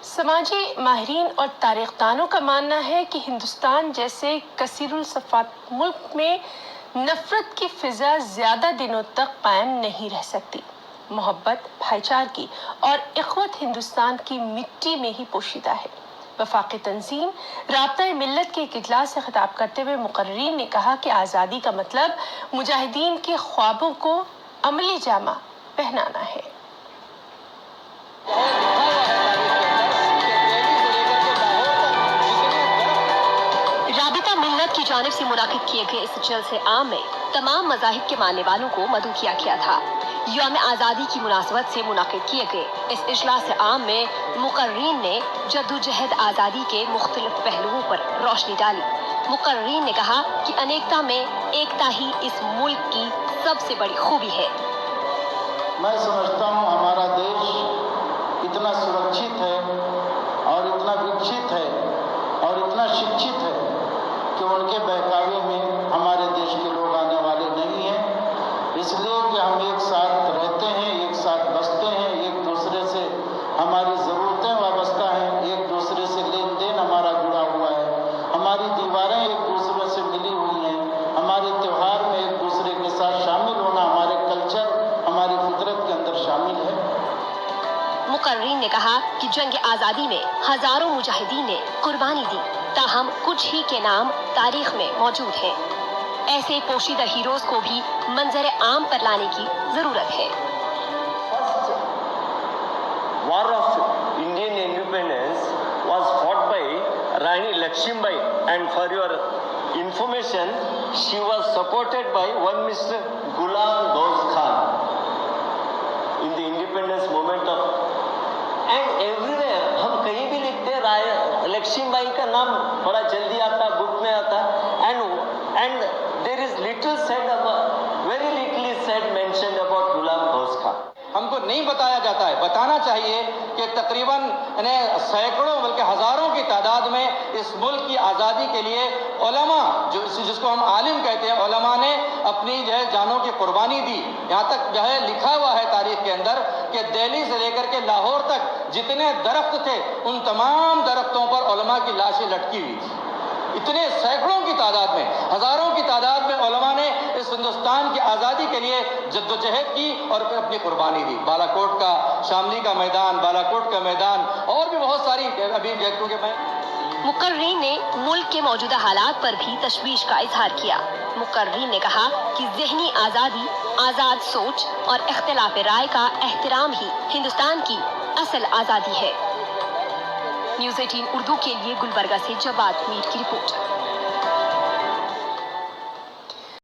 سماجی ماہرین اور تاریخ دانوں کا ماننا ہے کہ ہندوستان جیسے کثیر الصفات ملک میں نفرت کی فضا زیادہ دنوں تک قائم نہیں رہ سکتی۔ محبت، بھائی چارگی اور اخوت ہندوستان کی مٹی میں ہی پوشیدہ ہے۔ وفاقی تنظیم رابطہ ملت کے ایک اجلاس سے خطاب کرتے ہوئے مقررین نے کہا کہ آزادی کا مطلب مجاہدین کے خوابوں کو عملی جامہ پہنانا ہے۔ رابطہ ملت کی جانب سے منعقد کیے گئے اس جلسے عام میں تمام مذاہب کے ماننے والوں کو مدعو کیا تھا۔ یوم آزادی کی مناسبت سے منعقد کیے گئے اس اجلاس عام میں مقررین نے جدوجہد آزادی کے مختلف پہلوؤں پر روشنی ڈالی۔ مقررین نے کہا کہ انیکتا میں ایکتا ہی اس ملک کی سب سے بڑی خوبی ہے۔ میں سمجھتا ہوں ہمارا دیش اتنا سرکشت ہے اور اتنا وکست ہے اور اتنا شکشت ہے کہ ان کے بہکاوے میں ہمارے دیش کے لوگ آنے والے نہیں ہیں، اس لیے کہ ہم ایک ساتھ رہتے ہیں، ایک ساتھ بستے ہیں، ایک دوسرے سے ہماری ضرورتیں وابستہ ہیں، ایک دوسرے سے لین دین ہمارا جڑا ہوا ہے، ہماری دیواریں ایک دوسرے سے ملی ہوئی ہیں، ہمارے تہوار میں ایک دوسرے کے ساتھ شامل ہونا ہمارے کلچر، ہماری فطرت کے اندر شامل ہے۔ مقررین نے کہا کہ جنگ آزادی میں ہزاروں مجاہدین نے قربانی دی، تاہم کچھ ہی کے نام تاریخ میں موجود ہیں۔ ایسے پوشیدہ ہیروز کو بھی منظر عام پر لانے کی ضرورت ہے۔ War of Indian independence was fought by Rani Lakshmibai, and for your information, she was supported by one Mr. Ghulam Ghaus Khan in the independence movement of, and everywhere ہم کہیں بھی لکھتے لکشمی بائی کا نام بڑا جلدی آتا، بک میں آتا، and there is little said about, very little is said mentioned about Ghulam Ghaus Khan. ہم کو نہیں بتایا جاتا ہے، بتانا چاہیے کہ تقریباً سینکڑوں بلکہ ہزاروں کی تعداد میں اس ملک کی آزادی کے لیے علماء، جس کو ہم عالم کہتے ہیں، علماء نے اپنی جانوں کی قربانی دی۔ یہاں تک لکھا ہوا ہے تاریخ کے اندر کہ دہلی سے لے کر کے لاہور تک جتنے درخت تھے ان تمام درختوں پر علماء کی لاشیں لٹکی ہوئی تھی۔ اتنے سینکڑوں کی تعداد میں، ہزاروں کی تعداد میں علماء نے اس ہندوستان کی آزادی کے لیے جدوجہد کی اور پھر اپنی قربانی دی۔ بالا کوٹ کا، شاملی کا میدان، بالا کوٹ کا میدان اور بھی بہت ساری ابھی کیونکہ میں مقررین نے ملک کے موجودہ حالات پر بھی تشویش کا اظہار کیا۔ مقررین نے کہا کہ ذہنی آزادی، آزاد سوچ اور اختلاف رائے کا احترام ہی ہندوستان کی اصل آزادی ہے۔ نیوز 18 اردو کے لیے گلبرگہ سے جواد میر کی رپورٹ۔